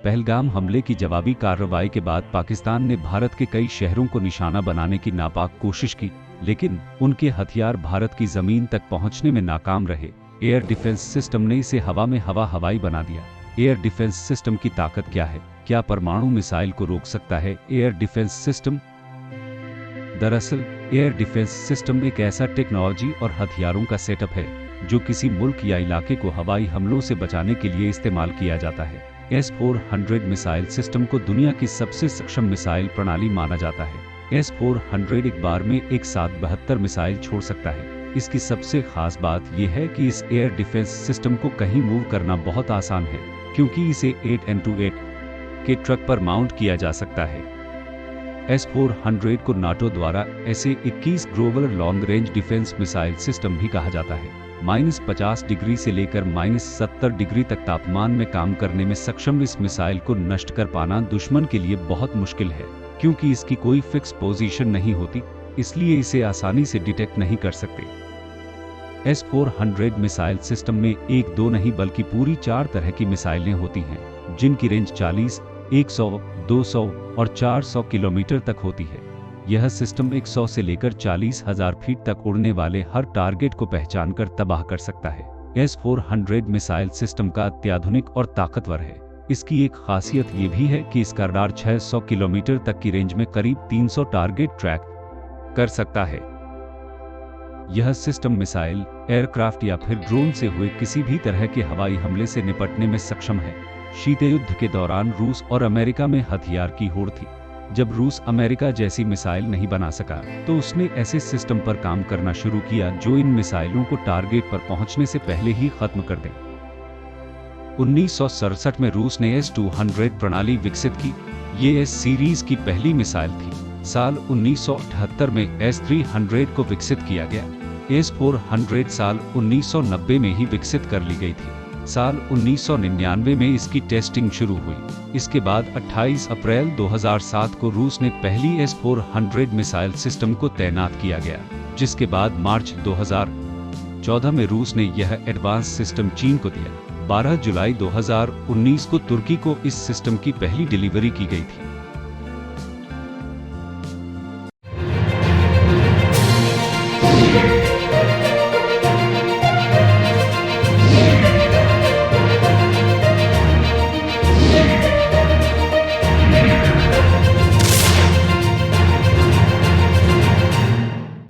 पहलगाम हमले की जवाबी कार्रवाई के बाद पाकिस्तान ने भारत के कई शहरों को निशाना बनाने की नापाक कोशिश की, लेकिन उनके हथियार भारत की जमीन तक पहुंचने में नाकाम रहे। एयर डिफेंस सिस्टम ने इसे हवा में हवाई बना दिया। एयर डिफेंस सिस्टम की ताकत क्या है? क्या परमाणु मिसाइल को रोक सकता है एयर डिफेंस सिस्टम? दरअसल एयर डिफेंस सिस्टम एक ऐसा टेक्नोलॉजी और हथियारों का सेटअप है जो किसी मुल्क या इलाके को हवाई हमलों से बचाने के लिए इस्तेमाल किया जाता है। S-400 मिसाइल सिस्टम को दुनिया की सबसे सक्षम मिसाइल प्रणाली माना जाता है। S-400 एक बार में एक साथ 72 मिसाइल छोड़ सकता है। इसकी सबसे खास बात यह है कि इस एयर डिफेंस सिस्टम को कहीं मूव करना बहुत आसान है, क्योंकि इसे 8x8 के ट्रक पर माउंट किया जा सकता है। S-400 को नाटो द्वारा SA-21 global long range defence missile system भी कहा जाता है। -50 डिग्री से लेकर -70 डिग्री तक तापमान में काम करने में सक्षम इस मिसाइल को नष्ट कर पाना दुश्मन के लिए बहुत मुश्किल है, क्योंकि इसकी कोई फिक्स पोजीशन नहीं होती, इसलिए इसे आसानी से डिटेक्ट नहीं कर सकते। S-400 मिसाइल सिस्टम में एक दो नहीं बल्कि पूरी 4 तरह की मिसाइलें होती हैं, जिनकी रेंज 40, 100, 200 और 400 किलोमीटर तक होती है। यह सिस्टम 100 से लेकर 40,000 फीट तक उड़ने वाले हर टारगेट को पहचान कर तबाह कर सकता है। S-400 मिसाइल सिस्टम का अत्याधुनिक और ताकतवर है। इसकी एक खासियत ये भी है कि इसका रडार 600 किलोमीटर तक की रेंज में करीब 300 टारगेट ट्रैक कर सकता है। यह सिस्टम मिसाइल, एयरक्राफ्ट या फिर ड्रोन से हुए किसी भी तरह के हवाई हमले से निपटने में सक्षम है। शीत युद्ध के दौरान रूस और अमेरिका में हथियार की होड़ थी। जब रूस अमेरिका जैसी मिसाइल नहीं बना सका, तो उसने ऐसे सिस्टम पर काम करना शुरू किया जो इन मिसाइलों को टारगेट पर पहुंचने से पहले ही खत्म कर दे। 1967 में रूस ने S-200 प्रणाली विकसित की। ये S सीरीज की पहली मिसाइल थी। साल 1978 में S-300 को विकसित किया गया। S-400 साल 1990 में ही विकसित कर ली गई थी। साल 1999 में इसकी टेस्टिंग शुरू हुई। इसके बाद 28 अप्रैल 2007 को रूस ने पहली S-400 मिसाइल सिस्टम को तैनात किया गया, जिसके बाद मार्च 2014 में रूस ने यह एडवांस सिस्टम चीन को दिया। 12 जुलाई 2019 को तुर्की को इस सिस्टम की पहली डिलीवरी की गई थी।